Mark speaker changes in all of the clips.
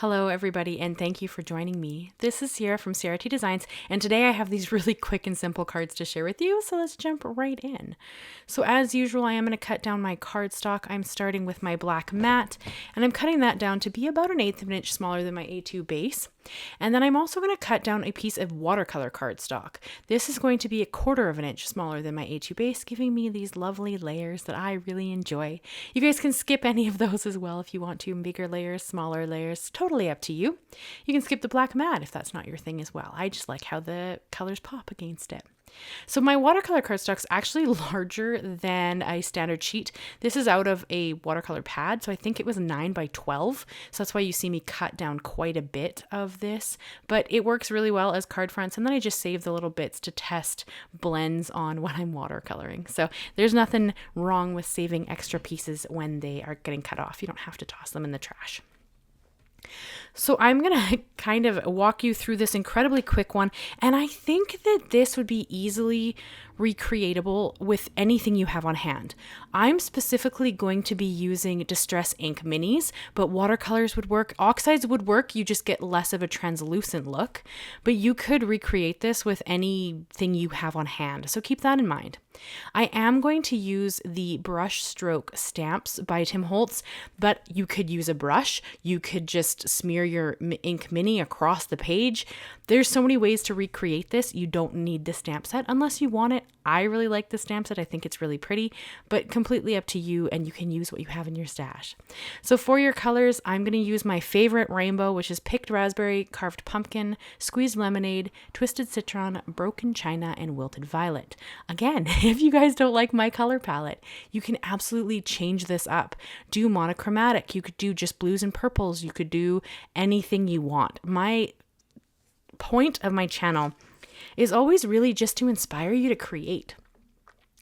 Speaker 1: Hello everybody and thank you for joining me. This is Ciara from Ciara T Designs and today I have these really quick and simple cards to share with you, so let's jump right in. So as usual, I am going to cut down my cardstock. I'm starting with my black mat and I'm cutting that down to be about 1/8 of an inch smaller than my A2 base. And then I'm also going to cut down a piece of watercolor cardstock. This is going to be 1/4 of an inch smaller than my A2 base, giving me these lovely layers that I really enjoy. You guys can skip any of those as well if you want to, bigger layers, smaller layers, totally up to you. You can skip the black mat if that's not your thing as well. I just like how the colors pop against it. So my watercolor cardstock's actually larger than a standard sheet. This is out of a watercolor pad, so I think it was 9 by 12. So that's why you see me cut down quite a bit of this, but it works really well as card fronts. And then I just save the little bits to test blends on when I'm watercoloring. So there's nothing wrong with saving extra pieces when they are getting cut off. You don't have to toss them in the trash. So I'm going to kind of walk you through this incredibly quick one. And I think that this would be easily recreatable with anything you have on hand. I'm specifically going to be using Distress Ink minis, but watercolors would work. Oxides would work. You just get less of a translucent look, but you could recreate this with anything you have on hand. So keep that in mind. I am going to use the Brushstroke stamps by Tim Holtz, but you could use a brush. You could just smear your ink mini across the page. There's so many ways to recreate this. You don't need the stamp set unless you want it. I really like the stamp set. I think it's really pretty, but completely up to you, and you can use what you have in your stash. So for your colors, I'm going to use my favorite rainbow, which is picked raspberry, carved pumpkin, squeezed lemonade, twisted citron, broken china, and wilted violet. Again, if you guys don't like my color palette, you can absolutely change this up. Do monochromatic. You could do just blues and purples. You could do anything you want. My point of my channel is always really just to inspire you to create.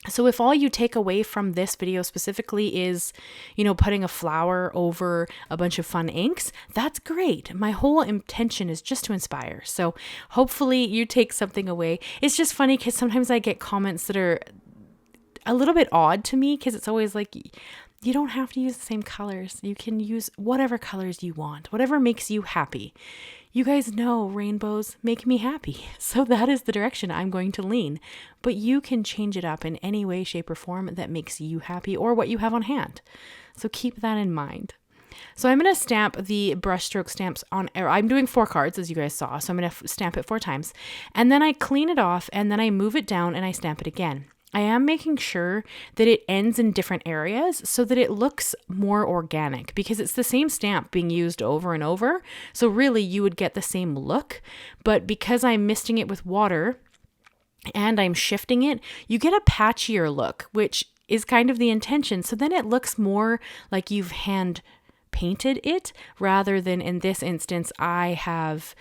Speaker 1: So if all you take away from this video specifically is, putting a flower over a bunch of fun inks, that's great. My whole intention is just to inspire. So hopefully you take something away. It's just funny because sometimes I get comments that are a little bit odd to me because it's always like, you don't have to use the same colors. You can use whatever colors you want, whatever makes you happy. You guys know rainbows make me happy, so that is the direction I'm going to lean. But you can change it up in any way, shape, or form that makes you happy or what you have on hand. So keep that in mind. So I'm going to stamp the brushstroke stamps on, I'm doing 4 cards as you guys saw, so I'm going to stamp it 4 times. And then I clean it off and then I move it down and I stamp it again. I am making sure that it ends in different areas so that it looks more organic because it's the same stamp being used over and over. So really you would get the same look, but because I'm misting it with water and I'm shifting it, you get a patchier look, which is kind of the intention. So then it looks more like you've hand painted it rather than in this instance I have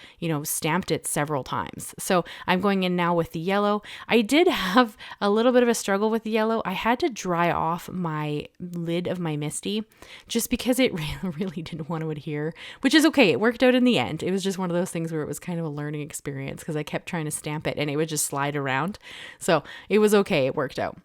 Speaker 1: stamped it several times. So I'm going in now with the yellow. I did have a little bit of a struggle with the yellow. I had to dry off my lid of my Misti just because it really didn't want to adhere, which is okay. It worked out in the end. It was just one of those things where it was kind of a learning experience because I kept trying to stamp it and it would just slide around. So it was okay. It worked out.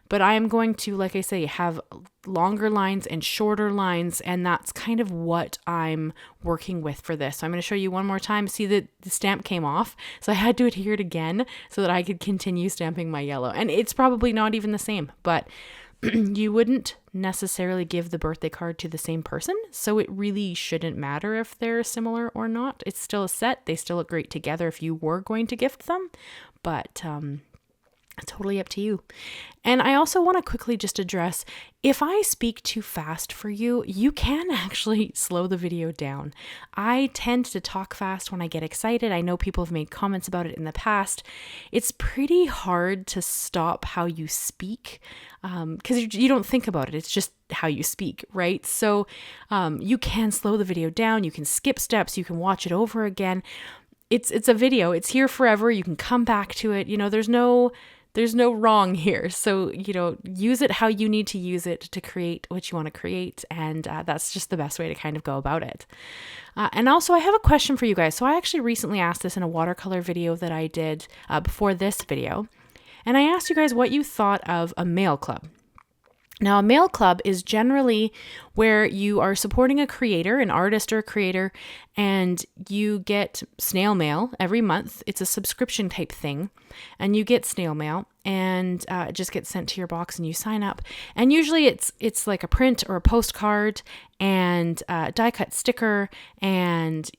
Speaker 1: But I am going to, like I say, have longer lines and shorter lines, and that's kind of what I'm working with for this. So I'm going to show you one more time. See that the stamp came off, so I had to adhere it again so that I could continue stamping my yellow. And it's probably not even the same, but you wouldn't necessarily give the birthday card to the same person, so it really shouldn't matter if they're similar or not. It's still a set. They still look great together if you were going to gift them, but totally up to you. And I also want to quickly just address, if I speak too fast for you, you can actually slow the video down. I tend to talk fast when I get excited. I know people have made comments about it in the past. It's pretty hard to stop how you speak because you don't think about it. It's just how you speak, right? So you can slow the video down. You can skip steps. You can watch it over again. It's a video. It's here forever. You can come back to it. There's no wrong here. So, use it how you need to use it to create what you want to create. And that's just the best way to kind of go about it. And also I have a question for you guys. So I actually recently asked this in a watercolor video that I did before this video. And I asked you guys what you thought of a mail club. Now, a mail club is generally where you are supporting a creator, an artist or a creator, and you get snail mail every month. It's a subscription type thing, and you get snail mail, and it just gets sent to your box, and you sign up. And usually, it's like a print or a postcard, and a die cut sticker, and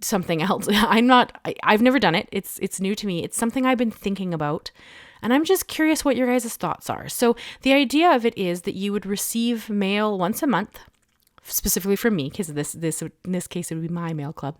Speaker 1: something else. I've never done it. It's new to me. It's something I've been thinking about. And I'm just curious what your guys' thoughts are. So the idea of it is that you would receive mail once a month, specifically from me, because in this case, it would be my mail club.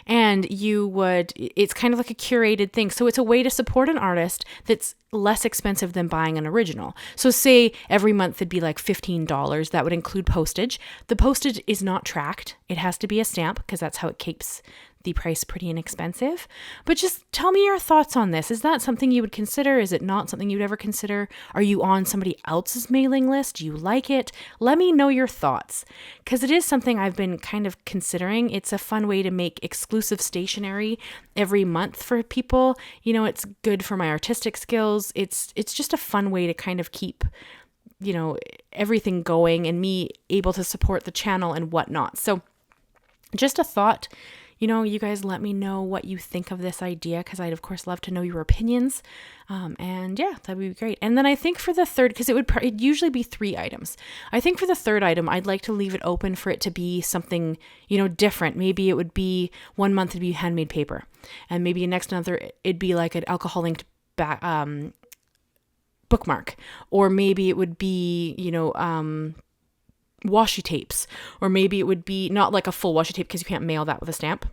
Speaker 1: And it's kind of like a curated thing. So it's a way to support an artist that's less expensive than buying an original. So say every month it'd be like $15. That would include postage. The postage is not tracked. It has to be a stamp because that's how it keeps the price pretty inexpensive. But just tell me your thoughts on this. Is that something you would consider? Is it not something you'd ever consider? Are you on somebody else's mailing list? Do you like it? Let me know your thoughts, because it is something I've been kind of considering. It's a fun way to make exclusive stationery every month for people. You know, it's good for my artistic skills. It's just a fun way to kind of keep, you know, everything going and me able to support the channel and whatnot. So just a thought. You know, you guys let me know what you think of this idea, because I'd, of course, love to know your opinions. And yeah, that'd be great. And then I think for the third, because it'd usually be 3 items. I think for the third item, I'd like to leave it open for it to be something, you know, different. Maybe it would be one month it'd be handmade paper. And maybe next month it'd be like an alcohol linked bookmark. Or maybe it would be, you know, washi tapes, or maybe it would be not like a full washi tape because you can't mail that with a stamp,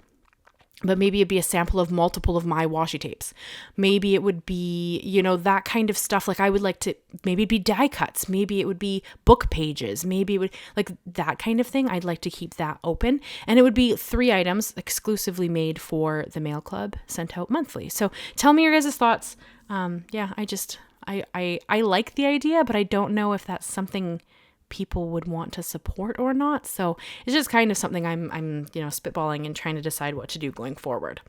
Speaker 1: but maybe it'd be a sample of multiple of my washi tapes. Maybe it would be, you know, that kind of stuff. Like I would like to, maybe it'd be die cuts, maybe it would be book pages, maybe it would like that kind of thing. I'd like to keep that open, and it would be 3 items exclusively made for the mail club, sent out monthly. So tell me your guys' thoughts. Yeah, I like the idea, but I don't know if that's something people would want to support or not. So it's just kind of something I'm you know, spitballing and trying to decide what to do going forward.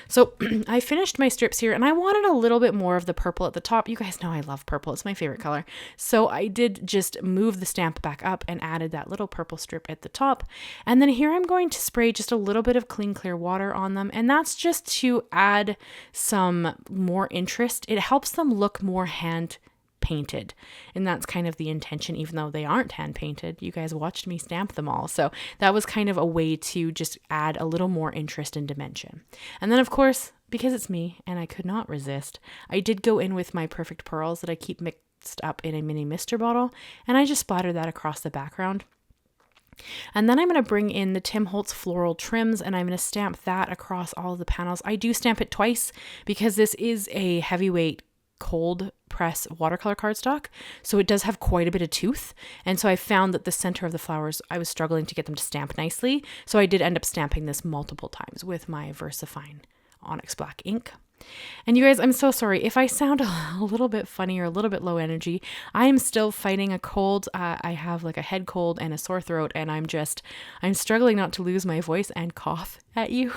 Speaker 1: So I finished my strips here, and I wanted a little bit more of the purple at the top. You guys know I love purple. It's my favorite color. So I did just move the stamp back up and added that little purple strip at the top. And then here I'm going to spray just a little bit of clean, clear water on them. And that's just to add some more interest. It helps them look more hand painted, and that's kind of the intention, even though they aren't hand painted. You guys watched me stamp them all, so that was kind of a way to just add a little more interest and dimension. And then of course, because it's me and I could not resist, I did go in with my Perfect Pearls that I keep mixed up in a mini mister bottle, and I just splattered that across the background. And then I'm going to bring in the Tim Holtz floral trims, and I'm going to stamp that across all of the panels. I do stamp it twice because this is a heavyweight cold press watercolor cardstock, so it does have quite a bit of tooth, and so I found that the center of the flowers, I was struggling to get them to stamp nicely, so I did end up stamping this multiple times with my Versafine Onyx black ink. And you guys, I'm so sorry if I sound a little bit funny or a little bit low energy. I am still fighting a cold. I have like a head cold and a sore throat, and I'm struggling not to lose my voice and cough at you.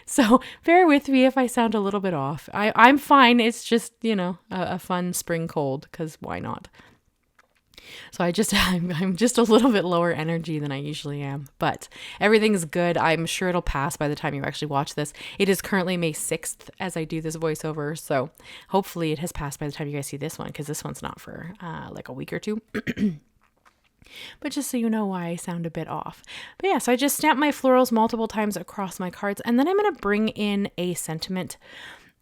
Speaker 1: So bear with me if I sound a little bit off. I'm fine. It's just, you know, a fun spring cold, because why not? So I'm just a little bit lower energy than I usually am, but everything's good. I'm sure it'll pass by the time you actually watch this. It is currently May 6th as I do this voiceover, so hopefully it has passed by the time you guys see this one, because this one's not for like a week or 2. But just so you know why I sound a bit off. But yeah, so I just stamped my florals multiple times across my cards, and then I'm going to bring in a sentiment.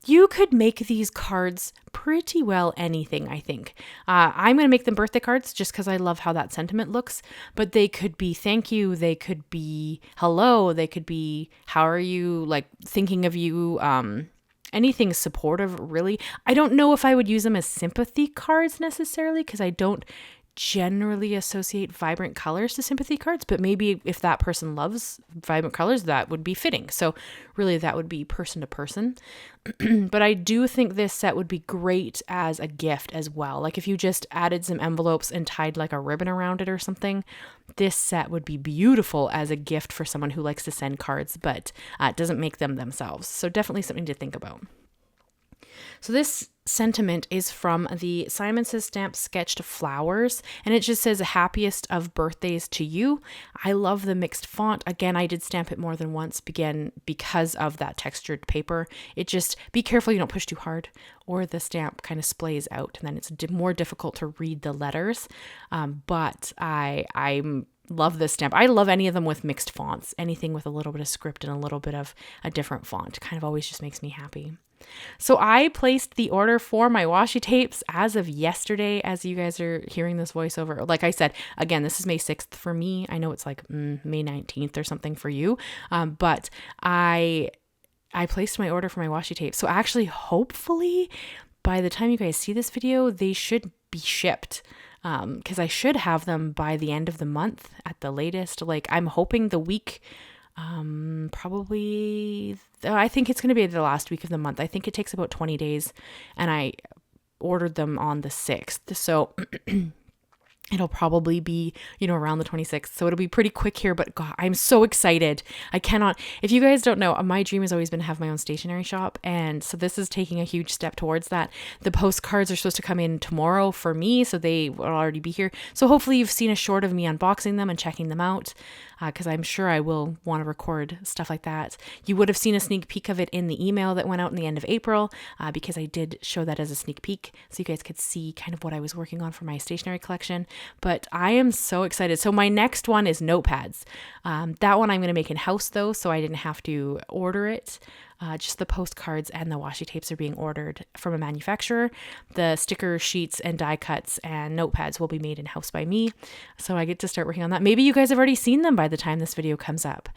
Speaker 1: You could make these cards pretty well anything, I think. I'm going to make them birthday cards just because I love how that sentiment looks. But they could be thank you. They could be hello. They could be how are you, like thinking of you. Anything supportive, really. I don't know if I would use them as sympathy cards necessarily, because I don't generally associate vibrant colors to sympathy cards, but maybe if that person loves vibrant colors, that would be fitting. So really that would be person to person. But I do think this set would be great as a gift as well. Like if you just added some envelopes and tied like a ribbon around it or something, this set would be beautiful as a gift for someone who likes to send cards, but doesn't make them themselves. So definitely something to think about. So this sentiment is from the Simon Says Stamp Sketched Flowers, and it just says happiest of birthdays to you. I love the mixed font. Again, I did stamp it more than once because of that textured paper. It just, be careful you don't push too hard or the stamp kind of splays out and then it's more difficult to read the letters. But I love this stamp. I love any of them with mixed fonts. Anything with a little bit of script and a little bit of a different font kind of always just makes me happy. So I placed the order for my washi tapes as of yesterday, as you guys are hearing this voiceover. Like I said, again, this is May 6th for me. I know it's like May 19th or something for you. But I placed my order for my washi tapes. So actually, hopefully, by the time you guys see this video, they should be shipped. Because I should have them by the end of the month at the latest. Like I'm hoping the week, probably, I think it's going to be the last week of the month. I think it takes about 20 days and I ordered them on the 6th. So it'll probably be, around the 26th. So it'll be pretty quick here, but God, I'm so excited. I cannot, if you guys don't know, my dream has always been to have my own stationery shop. And so this is taking a huge step towards that. The postcards are supposed to come in tomorrow for me, so they will already be here. So hopefully you've seen a short of me unboxing them and checking them out, because I'm sure I will want to record stuff like that. You would have seen a sneak peek of it in the email that went out in the end of April, because I did show that as a sneak peek so you guys could see kind of what I was working on for my stationery collection. But I am so excited. So my next one is notepads. That one I'm going to make in-house though, so I didn't have to order it. Just the postcards and the washi tapes are being ordered from a manufacturer. The sticker sheets and die cuts and notepads will be made in-house by me. So I get to start working on that. Maybe you guys have already seen them by the time this video comes up.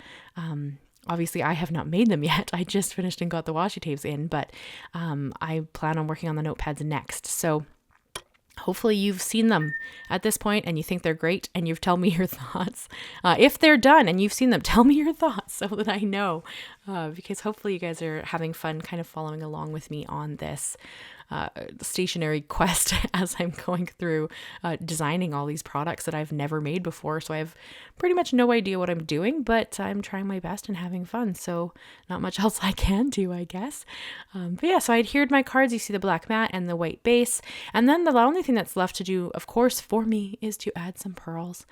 Speaker 1: Obviously, I have not made them yet. I just finished and got the washi tapes in, but I plan on working on the notepads next. So hopefully you've seen them at this point and you think they're great and you've told me your thoughts. If they're done and you've seen them, tell me your thoughts so that I know, because hopefully you guys are having fun kind of following along with me on this stationery quest as I'm going through designing all these products that I've never made before. So I have pretty much no idea what I'm doing, but I'm trying my best and having fun. So not much else I can do, I guess. But yeah, so I adhered my cards. You see the black mat and the white base. And then the only thing that's left to do, of course, for me is to add some pearls.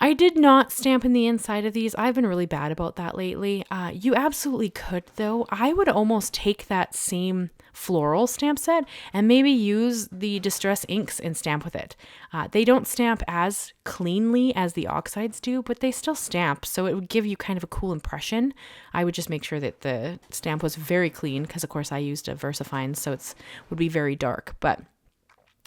Speaker 1: I did not stamp in the inside of these. I've been really bad about that lately. You absolutely could though. I would almost take that same floral stamp set and maybe use the Distress inks and stamp with it. They don't stamp as cleanly as the oxides do, but they still stamp. So it would give you kind of a cool impression. I would just make sure that the stamp was very clean because of course I used a Versafine, so it would be very dark, but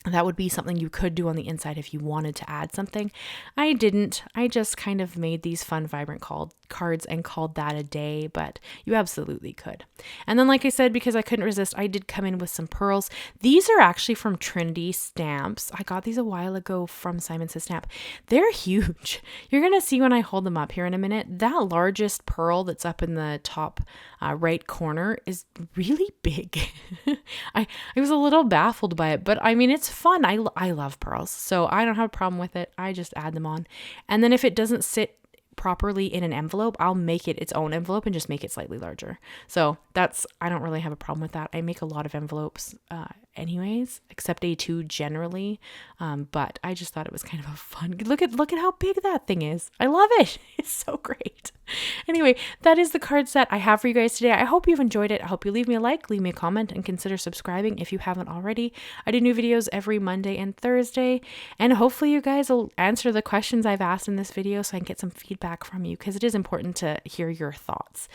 Speaker 1: that would be something you could do on the inside if you wanted to add something. I didn't. I just kind of made these fun, vibrant cards and called that a day, but you absolutely could. And then, like I said, because I couldn't resist, I did come in with some pearls. These are actually from Trinity Stamps. I got these a while ago from Simon Says Stamp. They're huge. You're going to see when I hold them up here in a minute. That largest pearl that's up in the top right corner is really big. I was a little baffled by it, but I mean, it's fun. I love pearls, so I don't have a problem with it. I just add them on. And then if it doesn't sit properly in an envelope, I'll make it its own envelope and just make it slightly larger. So I don't really have a problem with that. I make a lot of envelopes anyways, except A2 generally. But I just thought it was kind of a fun, look at how big that thing is. I love it. It's so great. Anyway, that is the card set I have for you guys today. I hope you've enjoyed it. I hope you leave me a like, leave me a comment, and consider subscribing if you haven't already. I do new videos every Monday and Thursday, and hopefully you guys will answer the questions I've asked in this video so I can get some feedback from you, because it is important to hear your thoughts.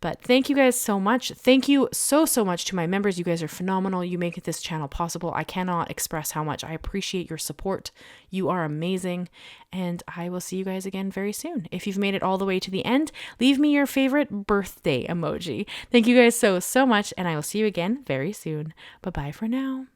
Speaker 1: But thank you guys so much. Thank you so much to my members. You guys are phenomenal. You make this channel possible. I cannot express how much I appreciate your support. You are amazing. And I will see you guys again very soon. If you've made it all the way to the end, leave me your favorite birthday emoji. Thank you guys so much. And I will see you again very soon. Bye-bye for now.